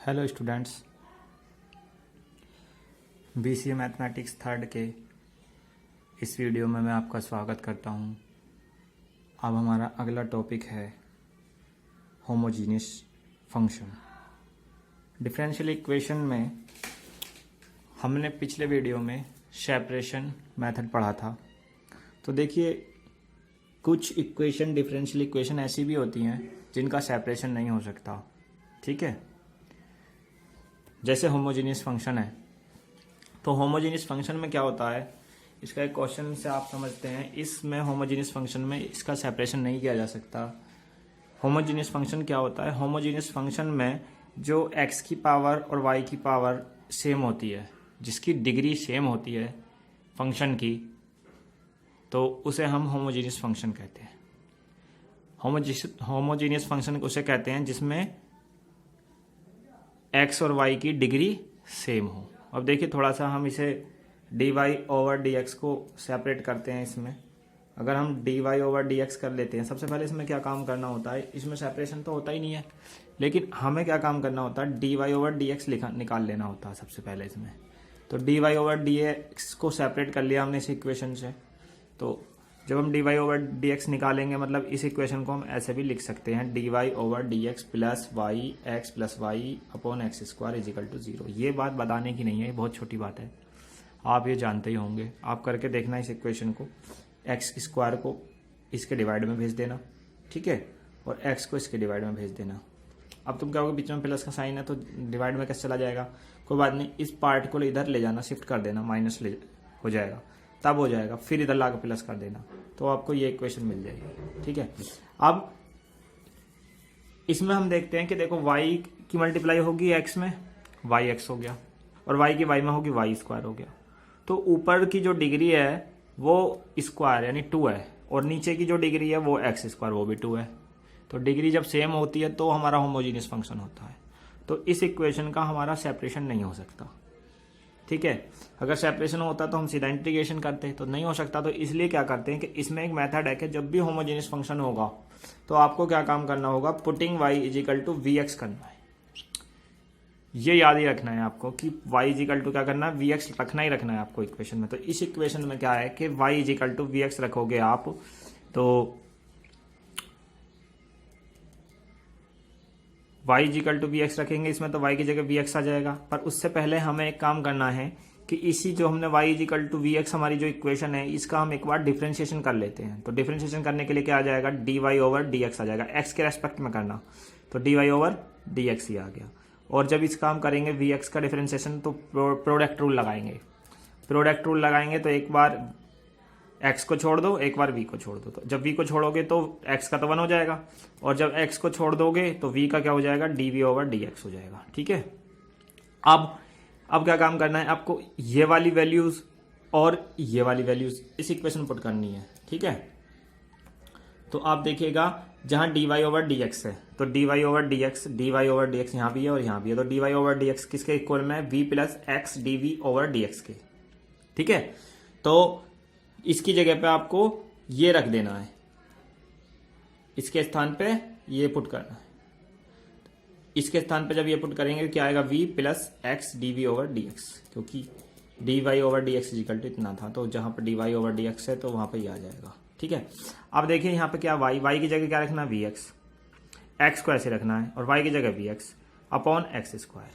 Hello students, BCA mathematics third के इस video में मैं आपका स्वागत करता हूं। अब हमारा अगला टॉपिक है होमोजीनियस फंक्शन। डिफरेंशियल इक्वेशन में हमने पिछले वीडियो में सेपरेशन मेथड पढ़ा था। तो देखिए, कुछ इक्वेशन डिफरेंशियल इक्वेशन ऐसी भी होती हैं जिनका सेपरेशन नहीं हो सकता। ठीक है, जैसे होमोजीनियस फंक्शन है। तो होमोजीनियस फंक्शन में क्या होता है, इसका एक क्वेश्चन से आप समझते हैं। इसमें होमोजीनियस फंक्शन में इसका सेपरेशन नहीं किया जा सकता। होमोजीनियस फंक्शन क्या होता है? होमोजीनियस फंक्शन में जो x की पावर और y की पावर सेम होती है, जिसकी डिग्री सेम होती है फंक्शन की, तो उसे हम होमोजीनियस फंक्शन कहते हैं। होमोजीनियस फंक्शन उसे कहते हैं जिसमें x और y की डिग्री सेम हो। अब देखिए, थोड़ा सा हम इसे dy/dx को सेपरेट करते हैं। इसमें अगर हम dy/dx कर लेते हैं, सबसे पहले इसमें क्या काम करना होता है? इसमें सेपरेशन तो होता ही नहीं है, लेकिन हमें क्या काम करना होता है? dy/dx निकाल लेना होता है सबसे पहले इसमें। तो dy/dx को सेपरेट कर लिया हमने इस इक्वेशन से। तो जब हम dy/dx निकालेंगे, मतलब इस इक्वेशन को हम ऐसे भी लिख सकते हैं, dy/dx plus Y X plus Y upon X square equal to 0। ये बात बताने की नहीं है, ये बहुत छोटी बात है, आप ये जानते ही होंगे। आप करके देखना इस इक्वेशन को, एक्स स्क्वायर को इसके डिवाइड में भेज देना, ठीक है, और एक्स को इसके डिवाइड में भेज देना। अब तुम क्या होगा, बीच में प्लस का साइन है तो डिवाइड में कैसे चला जाएगा? कोई बात नहीं, इस पार्ट को इधर ले जाना, शिफ्ट कर देना, माइनस ले हो जाएगा, तब हो जाएगा, फिर इधर लाकर प्लस कर देना, तो आपको ये इक्वेशन मिल जाएगी। ठीक है, अब इसमें हम देखते हैं कि देखो, y की मल्टीप्लाई होगी x में, yx हो गया, और y की y में होगी y स्क्वायर हो गया। तो ऊपर की जो डिग्री है वो स्क्वायर यानी 2 है, और नीचे की जो डिग्री है वो x स्क्वायर, वो भी 2 है। तो डिग्री जब सेम होती है तो हमारा होमोजीनियस फंक्शन होता है। तो इस इक्वेशन का हमारा सेपरेशन नहीं हो सकता। ठीक है, अगर सेपरेशन होता तो हम सीधा इंटीग्रेशन करते, तो नहीं हो सकता। तो इसलिए क्या करते हैं कि इसमें एक मेथड है कि जब भी होमोजेनियस फंक्शन होगा तो आपको क्या काम करना होगा? Putting y equal to vx करना है। ये याद ही रखना है आपको कि y इजिकल टू क्या करना है? vx रखना ही रखना है आपको इक्वेशन में। तो इस इक्वेशन में क्या है कि y इजिकल टू vx रखोगे आप, तो y इजिकल टू vx रखेंगे इसमें, तो y की जगह vx आ जाएगा। पर उससे पहले हमें एक काम करना है कि इसी जो हमने y इजिकल टू vx हमारी जो इक्वेशन है, इसका हम एक बार डिफरेंशिएशन कर लेते हैं। तो डिफरेंशिएशन करने के लिए क्या आ जाएगा? dy/dx आ जाएगा, x के रेस्पेक्ट में करना, तो dy/dx ही आ गया। और जब इसका हम करेंगे vx का डिफरेंशिएशन, तो प्रोडक्ट रूल लगाएंगे। प्रोडक्ट रूल लगाएंगे तो एक बार x को छोड़ दो, एक बार v को छोड़ दो। तो जब v को छोड़ोगे तो x का तो 1 हो जाएगा, और जब x को छोड़ दोगे तो v का क्या हो जाएगा? dv/dx हो जाएगा। ठीक है, अब क्या काम करना है आपको? ये वाली वैल्यूज और ये वाली वैल्यूज इस इक्वेशन पुट करनी है। ठीक है, तो आप देखिएगा जहां dy/dx है, तो dy/dx यहां भी है और यहां भी है, तो dy/dx किसके इक्वल में है? v प्लस एक्स dv/dx के। ठीक है, तो इसकी जगह पे आपको ये रख देना है, इसके स्थान पे ये पुट करना है। इसके स्थान पे जब ये पुट करेंगे क्या आएगा? v प्लस एक्स dv/dx, क्योंकि dy/dx इजिकल टू इतना था, तो जहां पर dy/dx है तो वहां पे ये आ जाएगा। ठीक है, अब देखिए यहाँ पे क्या y की जगह क्या रखना है? vx, x को ऐसे रखना है, और y की जगह vx upon X square.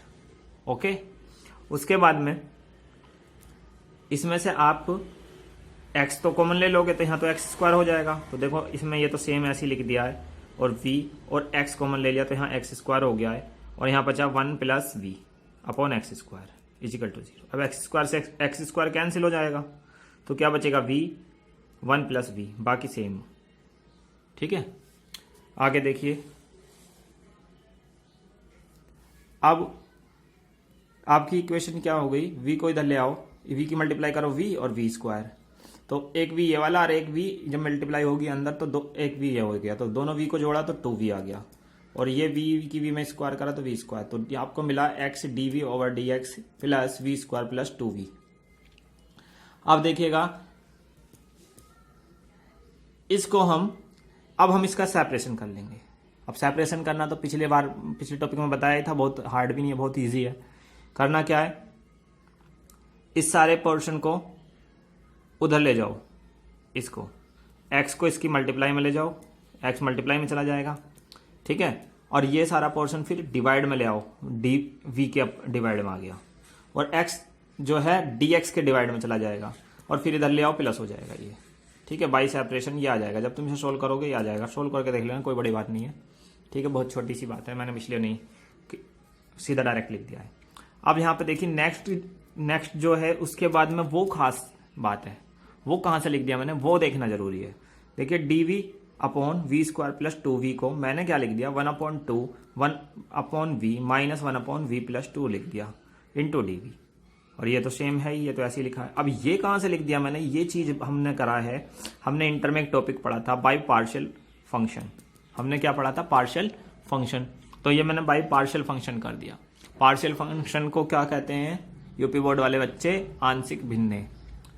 Okay, उसके बाद में इसमें से आप x तो कॉमन ले लोगे, तो यहाँ तो एक्स स्क्वायर हो जाएगा। तो देखो इसमें ये तो सेम ऐसे लिख दिया है, और v और x कॉमन ले लिया तो यहाँ एक्स स्क्वायर हो गया है, और यहाँ बचा 1 plus v upon X square equal to 0। अब एक्स स्क्वायर से एक्स स्क्वायर कैंसिल हो जाएगा, तो क्या बचेगा? v 1 प्लस v, बाकी सेम। ठीक है, आगे देखिए, अब आपकी इक्वेशन क्या हो गई? v को इधर ले आओ, v की मल्टीप्लाई करो v और v स्क्वायर, तो एक v ये वाला और एक v जब मल्टीप्लाई होगी अंदर तो एक v ये हो गया, तो दोनों v को जोड़ा तो 2v आ गया, और ये v की v में स्क्वायर करा तो v स्क्वायर, तो ये आपको मिला x dv/dx plus v square plus 2v। अब देखिएगा, इसको अब हम इसका सेपरेशन कर लेंगे। अब सेपरेशन करना तो पिछले टॉपिक में बताया ही था, बहुत हार्ड भी नहीं है, बहुत ईजी है। करना क्या है, इस सारे पोर्शन को उधर ले जाओ, इसको x को इसकी मल्टीप्लाई में ले जाओ, x मल्टीप्लाई में चला जाएगा, ठीक है। और ये सारा पोर्शन फिर डिवाइड में ले आओ, डी वी के डिवाइड में आ गया, और x जो है dx के डिवाइड में चला जाएगा, और फिर इधर ले आओ प्लस हो जाएगा ये, ठीक है। बाई सेपरेशन ये आ जाएगा, जब तुम इसे सोल्व करोगे ये आ जाएगा। सोल्व करके देख लेना, कोई बड़ी बात नहीं है, ठीक है, बहुत छोटी सी बात है, मैंने इसलिए नहीं सीधा डायरेक्ट लिख दिया है। अब यहाँ पे देखिए नेक्स्ट जो है उसके बाद में वो खास बात है, वो कहाँ से लिख दिया मैंने, वो देखना जरूरी है। देखिए dv upon V square plus 2v को मैंने क्या लिख दिया, 1/2 1/v माइनस 1/v प्लस 2 लिख दिया इंटू dv, और ये तो सेम है, ये तो ऐसे ही लिखा है। अब ये कहाँ से लिख दिया मैंने, ये चीज हमने करा है, हमने इंटर में एक टॉपिक पढ़ा था बाई पार्शियल फंक्शन, हमने क्या पढ़ा था, पार्शियल फंक्शन, तो ये मैंने बाई पार्शियल फंक्शन कर दिया। पार्शियल फंक्शन को क्या कहते हैं यूपी बोर्ड वाले बच्चे, आंशिक भिन्न,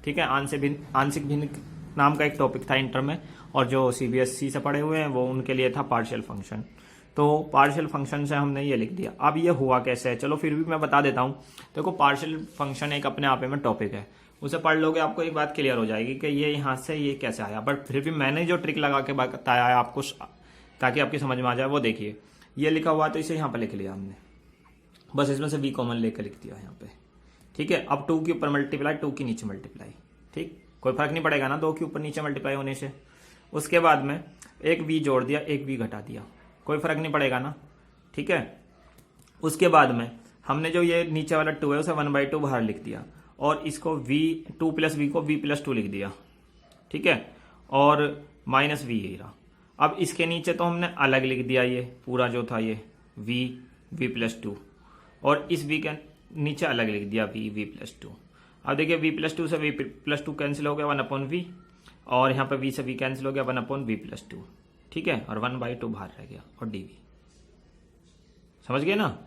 ठीक है। आंशिक भिन्न नाम का एक टॉपिक था इंटर में, और जो सीबीएसई से पढ़े हुए हैं वो उनके लिए था पार्शियल फंक्शन। तो पार्शियल फंक्शन से हमने ये लिख दिया। अब ये हुआ कैसे है, चलो फिर भी मैं बता देता हूँ। देखो पार्शियल फंक्शन एक अपने आप में टॉपिक है, उसे पढ़ लोगे आपको एक बात क्लियर हो जाएगी कि ये यहाँ से ये कैसे आया। बट फिर भी मैंने जो ट्रिक लगा के बताया है आपको ताकि आपकी समझ में आ जाए, वो देखिए ये लिखा हुआ तो इसे यहाँ पे लिख लिया हमने, बस इसमें से v कॉमन लेकर लिख दिया यहाँ पे, ठीक है। अब 2 के ऊपर मल्टीप्लाई, 2 के नीचे मल्टीप्लाई, ठीक, कोई फर्क नहीं पड़ेगा ना 2 के ऊपर नीचे मल्टीप्लाई होने से। उसके बाद में एक v जोड़ दिया, एक v घटा दिया, कोई फर्क नहीं पड़ेगा ना, ठीक है। उसके बाद में हमने जो ये नीचे वाला 2 है उसे 1/2 बाहर लिख दिया, और इसको v2 प्लस v को v प्लस 2 लिख दिया, ठीक है, और माइनस v ये रहा। अब इसके नीचे तो हमने अलग लिख दिया, ये पूरा जो था ये v प्लस 2, और इस v के नीचे अलग लिख दिया v प्लस 2। अब देखिए v प्लस 2 से v प्लस 2 कैंसिल हो गया 1/v, और यहाँ पे v से v कैंसिल हो गया 1/v प्लस 2, ठीक है, और 1/2 बाहर रह गया, और dv समझ गए ना,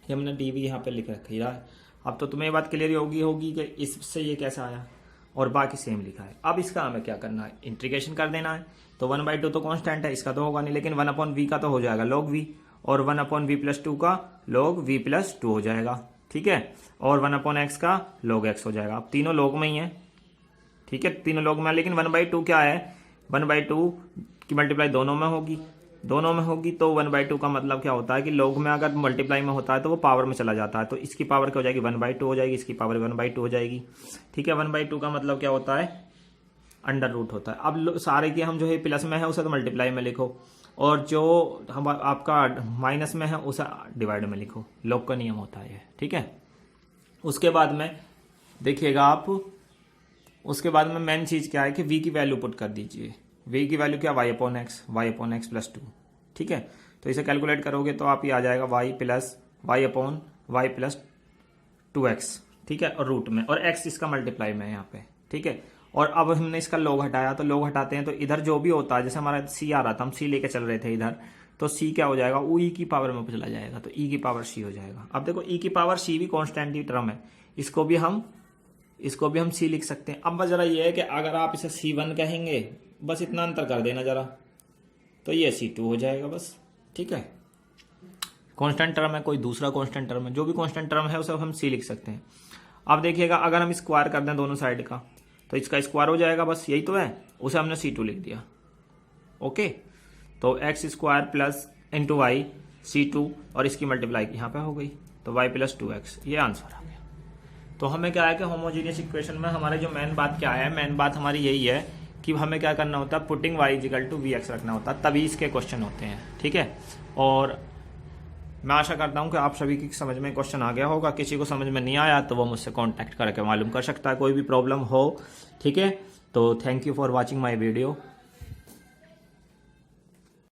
ये हमने dv यहाँ पे लिख रखा है। अब तो तुम्हें ये बात क्लियर होगी कि इससे ये कैसा आया, और बाकी सेम लिखा है। अब इसका हमें क्या करना है, इंटीग्रेशन कर देना है। तो 1/2 तो कांस्टेंट है, इसका तो होगा नहीं, लेकिन 1/v का तो हो जाएगा log v, और 1/v प्लस 2 का log v प्लस 2 हो जाएगा, ठीक है, और 1/x का log x हो जाएगा। अब तीनों log में ही है, ठीक है, तीनों log में, लेकिन 1/2 क्या है, 1/2 की मल्टीप्लाई दोनों में होगी, तो 1/2 का मतलब क्या होता है कि log में अगर मल्टीप्लाई में होता है तो वो पावर में चला जाता है, तो इसकी पावर क्या हो जाएगी 1/2 हो जाएगी, इसकी पावर 1/2 हो जाएगी, ठीक है। 1/2 का मतलब क्या होता है, अंडर रूट होता है। अब सारे की हम जो है प्लस में है उसे तो मल्टीप्लाई में लिखो, और जो हम आपका माइनस में है उसे डिवाइड में लिखो, लॉग का नियम होता है, ठीक है। उसके बाद में देखिएगा आप, उसके बाद में मेन चीज क्या है कि v की वैल्यू पुट कर दीजिए। v की वैल्यू क्या, y/x प्लस 2, ठीक है। तो इसे कैलकुलेट करोगे तो आप ये आ जाएगा y प्लस 2x, ठीक है, और रूट में, और x इसका मल्टीप्लाई में है यहाँ पे, ठीक है। और अब हमने इसका log हटाया, तो log हटाते हैं तो इधर जो भी होता है, जैसे हमारा c आ रहा था, हम c लेके चल रहे थे इधर, तो c क्या हो जाएगा, वो e की पावर में चला जाएगा, तो e की पावर c हो जाएगा। अब देखो e की पावर c भी कॉन्स्टेंट ही टर्म है, इसको भी हम c लिख सकते हैं। अब बस जरा ये है कि अगर आप इसे c1 कहेंगे, बस इतना अंतर कर देना जरा, तो ये c2 हो जाएगा बस, ठीक है। कांस्टेंट टर्म है, कोई दूसरा कांस्टेंट टर्म है, जो भी कांस्टेंट टर्म है उसे हम c लिख सकते हैं। अब देखिएगा अगर हम स्क्वायर कर दें दोनों साइड का, तो इसका स्क्वायर हो जाएगा, बस यही तो है, उसे हमने c2 लिख दिया, ओके। तो x² plus into Y c2, और इसकी मल्टीप्लाई यहाँ पे हो गई, तो y प्लस 2x, ये आंसर आ गया। तो हमें क्या है कि होमोजीनियस इक्वेशन में हमारे जो मेन बात क्या है, मेन बात हमारी यही है कि हमें क्या करना होता है, putting y equal to vx रखना होता है, तभी इसके क्वेश्चन होते हैं, ठीक है। और मैं आशा करता हूं कि आप सभी की समझ में क्वेश्चन आ गया होगा। किसी को समझ में नहीं आया तो वो मुझसे कांटेक्ट करके मालूम कर सकता है, कोई भी प्रॉब्लम हो, ठीक है। तो thank you for watching my video.